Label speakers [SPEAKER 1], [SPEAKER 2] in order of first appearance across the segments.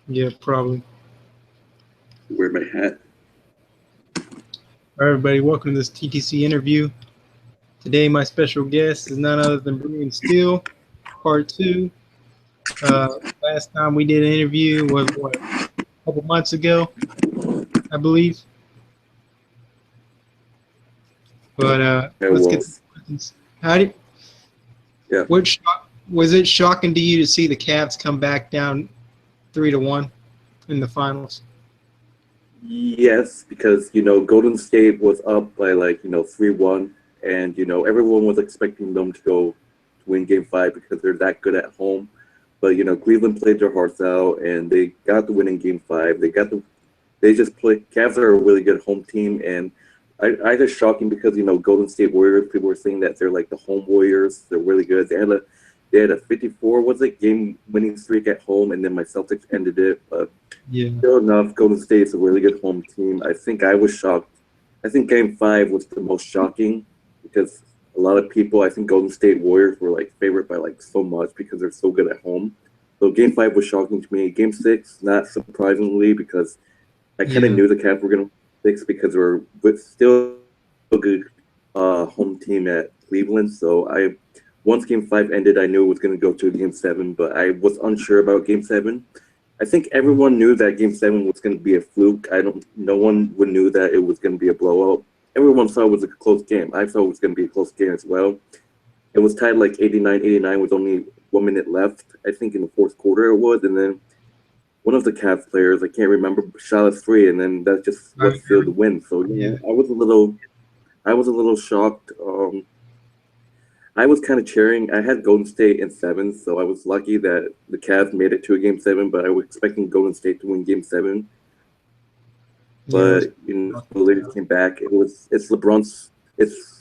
[SPEAKER 1] Yeah, probably.
[SPEAKER 2] Wear my hat.
[SPEAKER 1] All right, everybody, welcome to this TTC interview. Today, my special guest is none other than Bruin Steel, part two. Last time we did an interview was a couple months ago, I believe. But
[SPEAKER 2] It
[SPEAKER 1] let's get to the
[SPEAKER 2] was.
[SPEAKER 1] questions. How did
[SPEAKER 2] Yeah.
[SPEAKER 1] was it shocking to you to see the Cavs come back down 3-1 in the finals?
[SPEAKER 2] Yes, because Golden State was up by 3-1, and everyone was expecting them to go to win Game 5 because they're that good at home. But Cleveland played their hearts out, and they got the win in Game 5. They just play. Cavs are a really good home team, and I just shocking because Golden State Warriors. People were saying that they're like the home Warriors. They're really good. They had a 54 was it game winning streak at home, and then my Celtics ended it. But
[SPEAKER 1] Yeah.
[SPEAKER 2] still enough, Golden State's a really good home team. I think I was shocked. I think Game 5 was the most shocking because a lot of people. I think Golden State Warriors were like favorite by like so much because they're so good at home. So Game 5 was shocking to me. Game 6, not surprisingly, because I kind of
[SPEAKER 1] Yeah.
[SPEAKER 2] knew the Cavs were going to fix because we're with still a good home team at Cleveland. So once Game 5 ended, I knew it was going to go to Game 7, but I was unsure about Game 7. I think everyone knew that Game 7 was going to be a fluke. No one would knew that it was going to be a blowout. Everyone saw it was a close game. I thought it was going to be a close game as well. It was tied like 89-89 with only 1 minute left. I think in the fourth quarter it was, and then one of the Cavs players, I can't remember, shot a three, and then that's just what sealed the win. So
[SPEAKER 1] Yeah.
[SPEAKER 2] I was a little shocked. I was kind of cheering. I had Golden State in 7, so I was lucky that the Cavs made it to a Game 7. But I was expecting Golden State to win Game 7.
[SPEAKER 1] Yeah, it was
[SPEAKER 2] But the Lakers came back. It's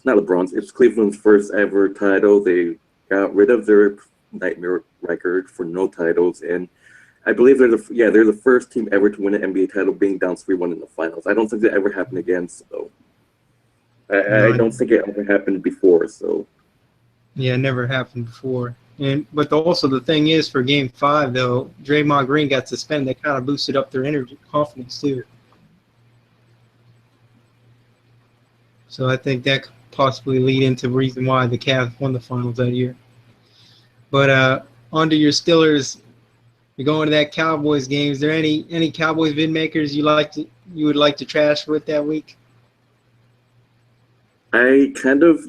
[SPEAKER 2] not LeBron's. It's Cleveland's first ever title. They got rid of their nightmare record for no titles, and I believe they're the first team ever to win an NBA title being down 3-1 in the finals. I don't think that ever happened again. So I
[SPEAKER 1] no,
[SPEAKER 2] don't think it ever happened before. So
[SPEAKER 1] yeah, it never happened before. But also the thing is for Game 5 though, Draymond Green got suspended. That kind of boosted up their energy, confidence too. So I think that could possibly lead into the reason why the Cavs won the finals that year. But on to your Steelers. You're going to that Cowboys game. Is there any Cowboys vid makers you would like to trash with that week?
[SPEAKER 2] I kind of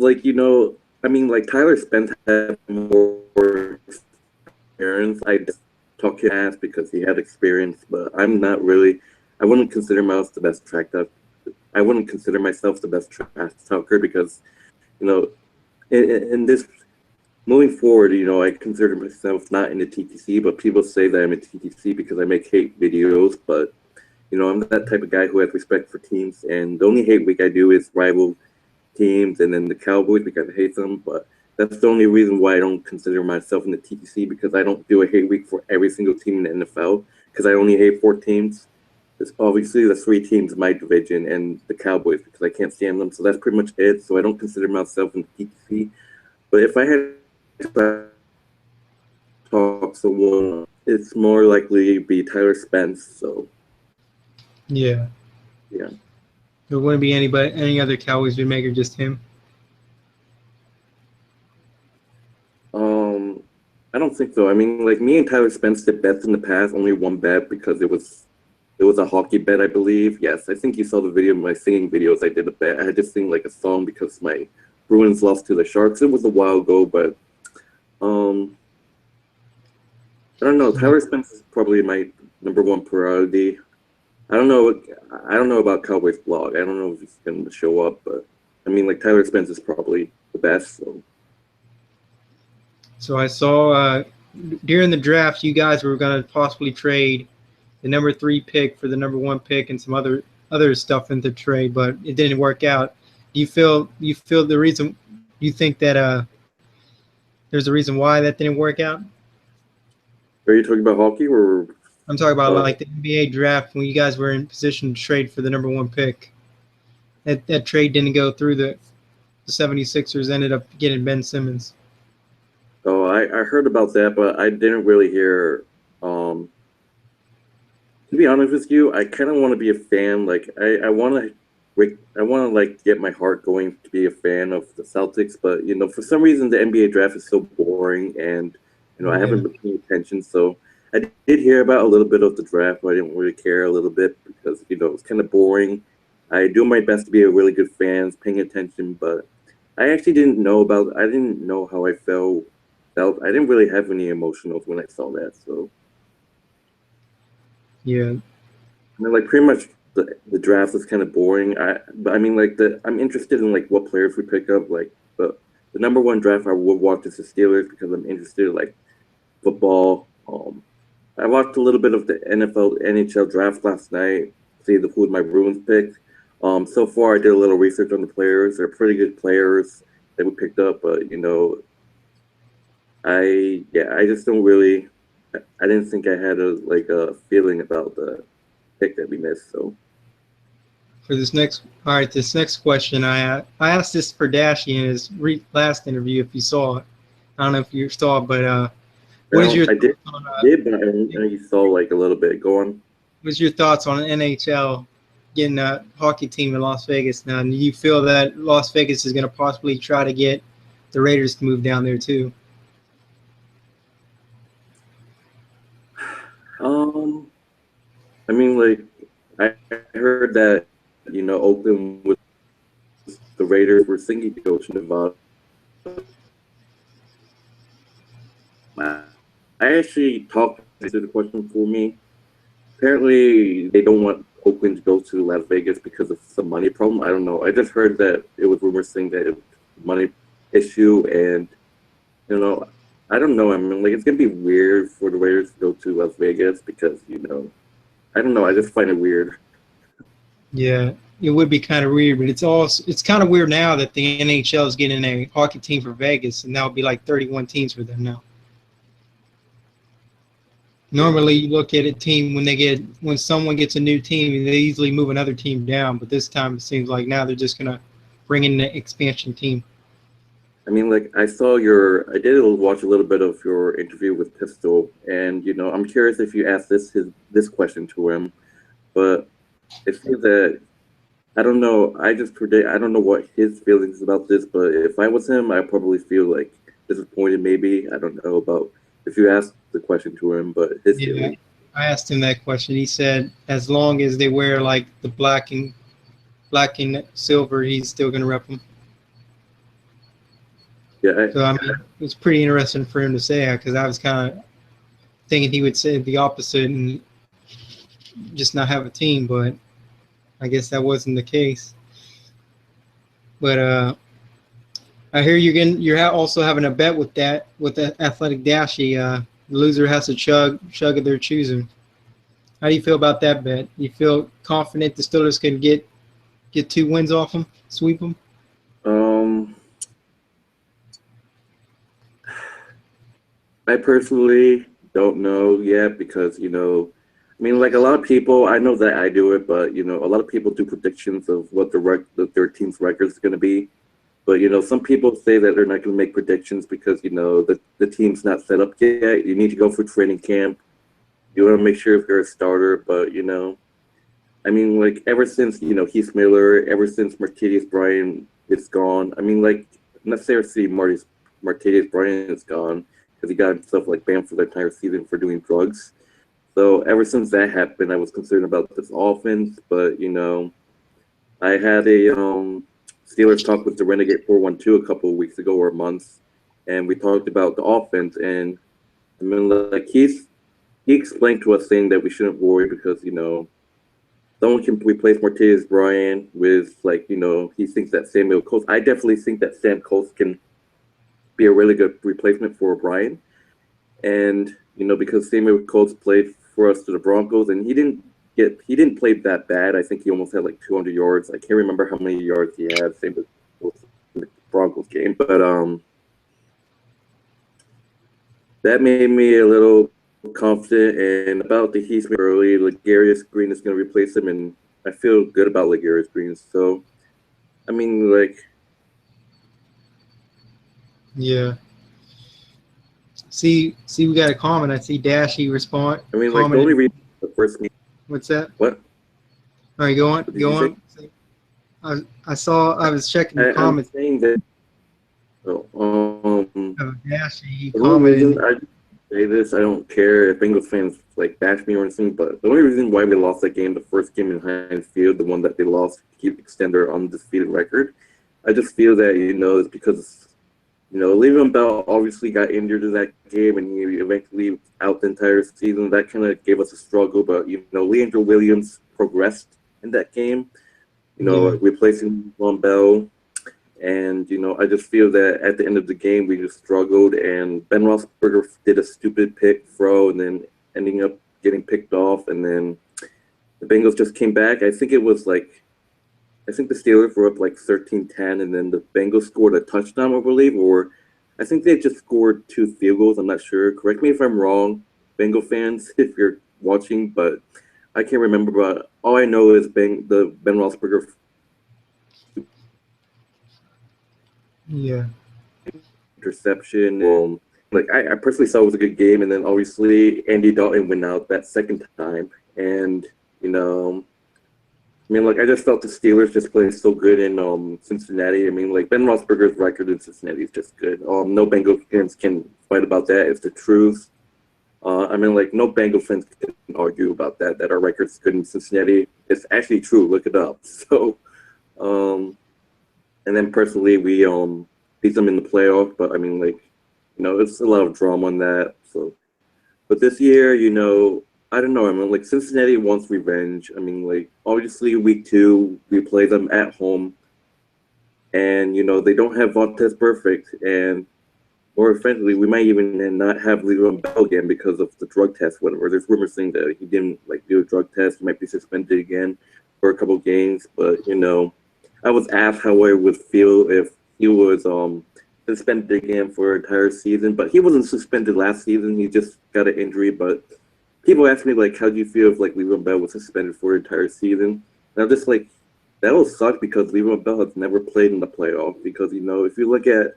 [SPEAKER 2] I mean, like Tyler Spence had more experience. I just talk his ass because he had experience, but I'm not really. I wouldn't consider myself the best I wouldn't consider myself the best trash talker because, you know, in this moving forward, I consider myself not in the TTC, but people say that I'm in TTC because I make hate videos. But I'm that type of guy who has respect for teams, and the only hate week I do is rival teams, and then the Cowboys because I hate them. But that's the only reason why I don't consider myself in the TTC because I don't do a hate week for every single team in the NFL because I only hate 4 teams. It's obviously the 3 teams in my division and the Cowboys because I can't stand them. So that's pretty much it. So I don't consider myself in the TTC. But if I had to talk someone, it's more likely to be Tyler Spence. So
[SPEAKER 1] Yeah.
[SPEAKER 2] yeah.
[SPEAKER 1] There wouldn't be any other Cowboys vid maker, just him.
[SPEAKER 2] I don't think so. I mean, like me and Tyler Spence did bets in the past. Only one bet because it was a hockey bet, I believe. Yes, I think you saw the video of my singing videos. I did a bet. I had to sing like a song because my Bruins lost to the Sharks. It was a while ago, but um, I don't know. Tyler Spence is probably my #1 priority. I don't know. I don't know about Cowboys blog. I don't know if he's going to show up, but I mean, like Tyler Spence is probably the best.
[SPEAKER 1] So I saw during the draft, you guys were going to possibly trade the #3 pick for the #1 pick and some other stuff in the trade, but it didn't work out. Do you feel the reason? Do you think that there's a reason why that didn't work out?
[SPEAKER 2] Are you talking about hockey or?
[SPEAKER 1] I'm talking about like the NBA draft when you guys were in position to trade for the #1 pick. That trade didn't go through. The 76ers ended up getting Ben Simmons.
[SPEAKER 2] Oh, I heard about that, but I didn't really hear be honest with you, I kind of want to be a fan. Like I want to like get my heart going to be a fan of the Celtics, but for some reason the NBA draft is so boring, and I
[SPEAKER 1] Yeah.
[SPEAKER 2] haven't been paying attention. So I did hear about a little bit of the draft, but I didn't really care a little bit because it's kind of boring. I do my best to be a really good fan, paying attention, but I actually didn't know about. I didn't know how I felt. I didn't really have any emotionals when I saw that. So
[SPEAKER 1] Yeah.
[SPEAKER 2] I mean, like pretty much the draft was kind of boring. But I mean, like I'm interested in like what players we pick up. Like, but the number one draft I would watch is the Steelers because I'm interested in like football. I watched a little bit of the NFL, NHL draft last night. See who my Bruins picked. So far I did a little research on the players. They're pretty good players that we picked up, but I just don't really. I didn't think I had a feeling about the pick that we missed. So.
[SPEAKER 1] For this next question, I asked this for Dashy in his last interview. If you saw it, I don't know if you saw it, but what is
[SPEAKER 2] Well,
[SPEAKER 1] your
[SPEAKER 2] I did,
[SPEAKER 1] thoughts on
[SPEAKER 2] but I only saw like a little bit. Go on.
[SPEAKER 1] what's your thoughts on NHL getting a hockey team in Las Vegas now? And do you feel that Las Vegas is going to possibly try to get the Raiders to move down there too?
[SPEAKER 2] I mean, like I heard that Oakland with the Raiders were thinking to go to Nevada. I actually talked to the question for me. Apparently, they don't want Oakland to go to Las Vegas because of some money problem. I don't know. I just heard that it was rumors saying that it was a money issue, and you know, I don't know. I mean, like it's gonna be weird for the Raiders to go to Las Vegas because I don't know. I just find it weird.
[SPEAKER 1] Yeah, it would be kind of weird, but it's kind of weird now that the NHL is getting a hockey team for Vegas, and that would be like 31 teams for them now.
[SPEAKER 2] Yeah.
[SPEAKER 1] Normally, you look at a team when someone gets a new team, they easily move another team down. But this time, it seems like now they're just gonna bring in the expansion team.
[SPEAKER 2] I mean, like I did watch a little bit of your interview with Pistol, and I'm curious if you asked this question to him, but it seems that I don't know. I just predict. I don't know what his feelings about this, but if I was him, I probably feel like disappointed. Maybe I don't know about if you asked the question to him, but his
[SPEAKER 1] Yeah,
[SPEAKER 2] feelings.
[SPEAKER 1] I asked him that question. He said as long as they wear like the black and silver, he's still gonna rep them.
[SPEAKER 2] Yeah,
[SPEAKER 1] So I mean, it was pretty interesting for him to say that because I was kind of thinking he would say the opposite and just not have a team, but I guess that wasn't the case. But I hear you're also having a bet with the Athletic Dashy. The loser has to chug of their choosing. How do you feel about that bet? You feel confident the Steelers can get 2 wins off them, sweep them?
[SPEAKER 2] um, I personally don't know yet because I mean, like a lot of people, I know that I do it, but a lot of people do predictions of what their team's record is going to be. But some people say that they're not going to make predictions because the team's not set up yet. You need to go for training camp. You want to make sure if you're a starter, but I mean, like ever since Heath Miller, ever since Martavius Bryant is gone. I mean, like not necessarily Martavius Bryant is gone because he got himself like banned for the entire season for doing drugs. So ever since that happened, I was concerned about this offense. But I had a Steelers talk with the Renegade 412 a couple of weeks ago or months, and we talked about the offense. And I mean, like he explained to us saying that we shouldn't worry because someone can replace Martavius Bryant with like he thinks that Samuel Coates. I definitely think that Sam Coates can be a really good replacement for Bryant, and because Samuel Coates played for us to the Broncos, and he didn't play that bad. I think he almost had like 200 yards. I can't remember how many yards he had. Same with the Broncos game, but that made me a little confident. And about the Heath early, Legarius Green is going to replace him, and I feel good about Legarius Green. So, I mean, like,
[SPEAKER 1] Yeah. See, we got a comment. I see Dashy respond
[SPEAKER 2] like the only
[SPEAKER 1] commented.
[SPEAKER 2] reason the first game.
[SPEAKER 1] What's that?
[SPEAKER 2] What?
[SPEAKER 1] All right, go on.
[SPEAKER 2] What did
[SPEAKER 1] Go
[SPEAKER 2] you say?
[SPEAKER 1] on. I saw. I was checking the
[SPEAKER 2] I'm
[SPEAKER 1] comments.
[SPEAKER 2] saying that. So,
[SPEAKER 1] Dashy, he
[SPEAKER 2] the only reason
[SPEAKER 1] commented.
[SPEAKER 2] I say this, I don't care if Bengals fans like bash me or anything, but the only reason why we lost that game, the first game in Heinz Field, the one that they lost to keep extend their undefeated record, I just feel that it's because Le'Veon Bell obviously got injured in that game, and he eventually out the entire season. That kind of gave us a struggle, but Leandro Williams progressed in that game.
[SPEAKER 1] Yeah.
[SPEAKER 2] Replacing Le'Veon Bell. And, I just feel that at the end of the game, we just struggled. And Ben Roethlisberger did a stupid pick throw and then ending up getting picked off. And then the Bengals just came back. I think the Steelers were up like 13-10. And then the Bengals scored a touchdown, I believe. Or I think they just scored 2 field goals. I'm not sure. Correct me if I'm wrong, Bengal fans, if you're watching. But I can't remember. But all I know is the Ben Roethlisberger
[SPEAKER 1] Yeah.
[SPEAKER 2] interception. I personally saw it was a good game, and then obviously Andy Dalton went out that second time, and I just felt the Steelers just played so good in Cincinnati. Ben Roethlisberger's record in Cincinnati is just good. No Bengals fans can fight about that. It's the truth. No Bengals fans can argue about that. That our record's good in Cincinnati. It's actually true. Look it up. So, and then personally, we beat them in the playoff. But it's a lot of drama on that. So, but this year, I don't know. Cincinnati wants revenge. Obviously, week 2 we play them at home, and they don't have Vontez Perfect, and more effectively, we might even not have Le'Veon Bell again because of the drug test. Whatever. There's rumors saying that he didn't do a drug test. He might be suspended again for a couple of games. But I was asked how I would feel if he was suspended again for an entire season. But he wasn't suspended last season. He just got an injury. But people ask me how do you feel if Le'Veon Bell was suspended for an entire season? And I'm just that will suck because Le'Veon Bell has never played in the playoff. Because if you look at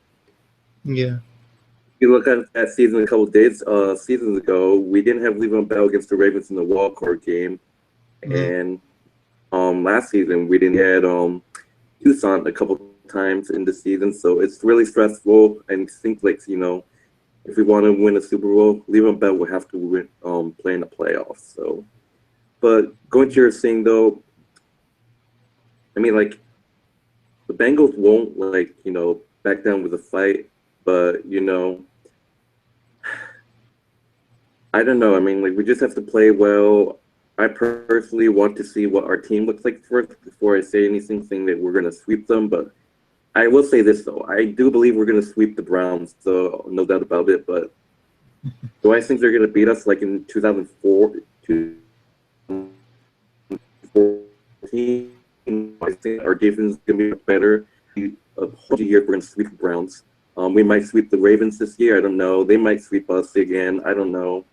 [SPEAKER 2] that season a couple of seasons ago, we didn't have Le'Veon Bell against the Ravens in the wild card game, and last season we didn't had Tucson a couple times in the season, so it's really stressful. And I think if we want to win a Super Bowl, Le'Veon Bell will have to play in the playoffs. So, but going to your thing though, the Bengals won't back down with a fight, but I don't know. We just have to play well. I personally want to see what our team looks like first before I say anything saying that we're going to sweep them. But I will say this, though. I do believe we're going to sweep the Browns, so no doubt about it. But do I think they're going to beat us like in 2004, 2014? I think our defense is going to be better. A whole year, we're going to sweep the Browns. We might sweep the Ravens this year. I don't know. They might sweep us again. I don't know.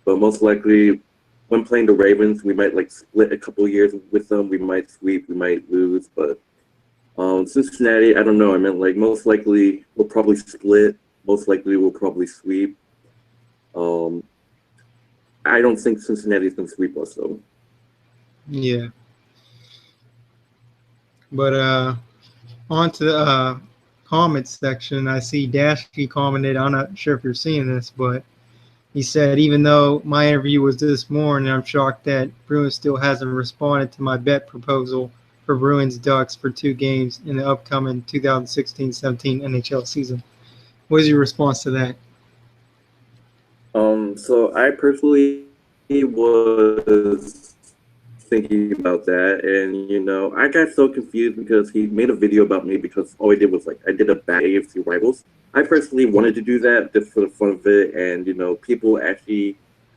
[SPEAKER 2] But most likely, when playing the Ravens, we might split a couple of years with them. We might sweep, we might lose. But Cincinnati, I don't know. Most likely we'll probably split. Most likely we'll probably sweep. I don't think Cincinnati's gonna sweep us though.
[SPEAKER 1] Yeah. But on to the comments section, I see Dashky commented. I'm not sure if you're seeing this, but he said, even though my interview was this morning, I'm shocked that Bruin still hasn't responded to my bet proposal for Bruins Ducks for 2 games in the upcoming 2016-17 NHL season. What is your response to that?
[SPEAKER 2] So I personally was thinking about that, and I got so confused because he made a video about me because all he did was I did a bad AFC Rivals. I personally wanted to do that just for the fun of it, and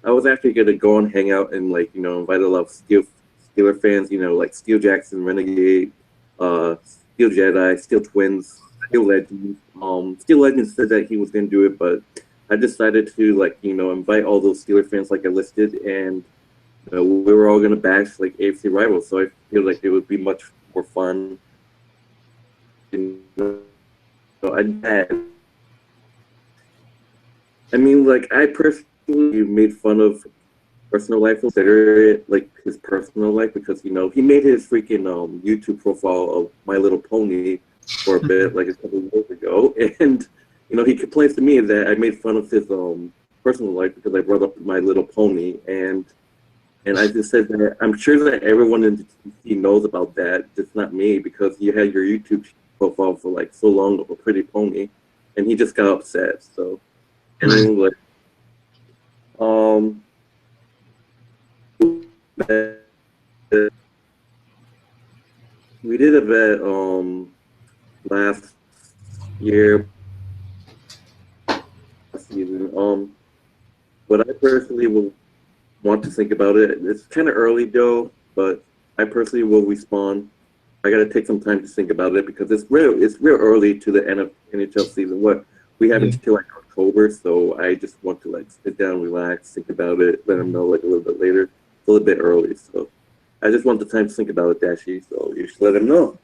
[SPEAKER 2] I was actually gonna go and hang out and invite a lot of Steeler fans, Steel Jackson, Renegade, Steel Jedi, Steel Twins, Steel Legends. Steel Legends said that he was gonna do it, but I decided to invite all those Steeler fans like I listed, and we were all gonna bash AFC Rivals, so I feel like it would be much more fun. I personally made fun of personal life, consider it like his personal life, because he made his freaking YouTube profile of My Little Pony for a bit, like a couple of years ago, and he complains to me that I made fun of his personal life because I brought up My Little Pony, and I just said that I'm sure that everyone in the TTC knows about that, just not me, because you had your YouTube profile for like so long of a pretty pony, and he just got upset. So, and then like, we did a bet last year season. But I personally will want to think about it. It's kind of early though, but I personally will respond. I got to take some time to think about it because it's real early to the end of NHL season. What we have until like October, so I just want to like sit down, relax, think about it, let them know like a little bit later. It's a little bit early, so I just want the time to think about it, Dashi. So you should let him know.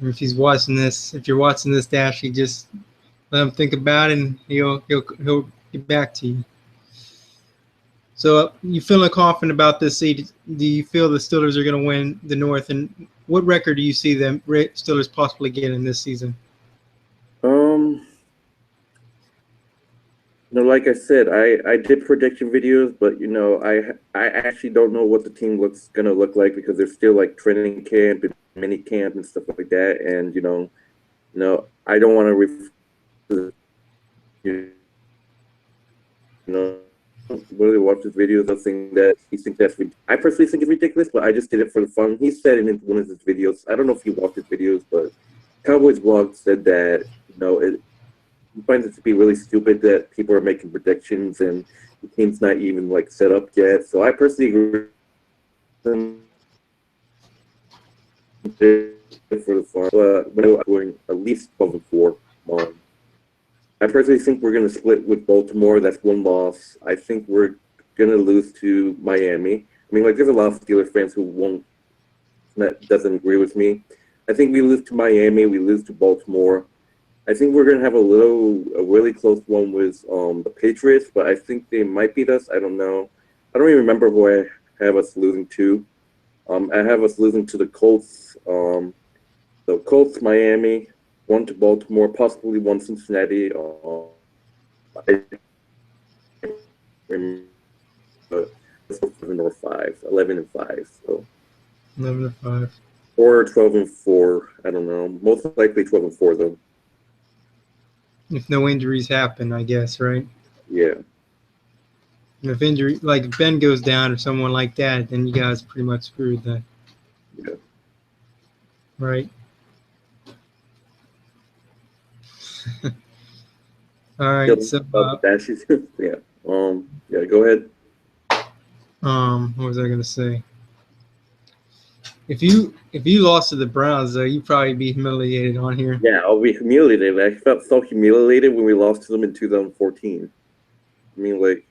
[SPEAKER 1] If he's watching this, if you're watching this, Dashi, just let him think about it, and he'll get back to you. So you feeling confident about this seed? Do you feel the Steelers are going to win the North? And what record do you see them Steelers possibly getting this season?
[SPEAKER 2] Like I said, I did prediction videos, but I actually don't know what the team gonna look like because there's still like training camp and mini camp and stuff like that, and I don't want to really watch his videos of things that he thinks I personally think it's ridiculous, but I just did it for the fun. He said in one of his videos, I don't know if you watched his videos, but Cowboys Vlog said that he finds it to be really stupid that people are making predictions and the team's not even like set up yet. So I personally agree for the fun. We're going at least 12-4. I personally think we're going to split with Baltimore. That's one loss. I think we're going to lose to Miami. I mean, like, there's a lot of Steelers fans that doesn't agree with me. I think we lose to Miami. We lose to Baltimore. I think we're going to have a really close one with the Patriots, but I think they might beat us. I don't know. I don't even remember who I have us losing to. I have us losing to the Colts. The Colts, Miami, one to Baltimore, possibly one Cincinnati. I remember 11 or 5, 11-5. So
[SPEAKER 1] 11-5.
[SPEAKER 2] Or 12-4. I don't know. Most likely 12-4 though.
[SPEAKER 1] If no injuries happen, I guess, right?
[SPEAKER 2] Yeah.
[SPEAKER 1] If injury, like if Ben goes down or someone like that, then you guys are pretty much screwed then.
[SPEAKER 2] Yeah.
[SPEAKER 1] Right. All right. So
[SPEAKER 2] yeah. Yeah. Go ahead.
[SPEAKER 1] What was I gonna say? If you lost to the Browns, though, you'd probably be humiliated on here.
[SPEAKER 2] Yeah, I'll be humiliated. I felt so humiliated when we lost to them in 2014. I mean, like,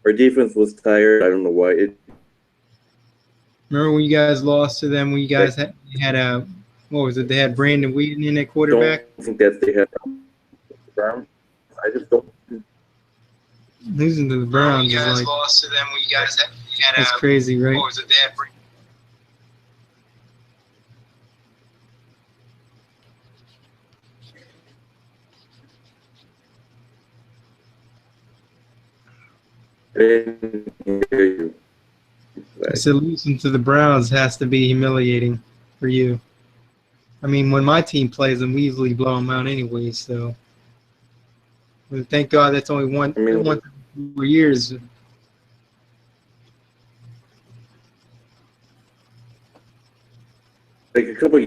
[SPEAKER 2] our defense was tired. I don't know why.
[SPEAKER 1] Remember when you guys lost to them? When you guys had what was it? They had Brandon Wheaton in at quarterback.
[SPEAKER 2] I don't think that they had Browns. I just don't.
[SPEAKER 1] Losing to the Browns
[SPEAKER 3] you guys
[SPEAKER 1] is like
[SPEAKER 3] lost to them when you guys had
[SPEAKER 1] that's crazy, right?
[SPEAKER 3] what was it? They had
[SPEAKER 1] I said losing to the Browns has to be humiliating for you. I mean, when my team plays them, we usually blow them out anyway. So, thank God that's only one 4 years.
[SPEAKER 2] Like a couple.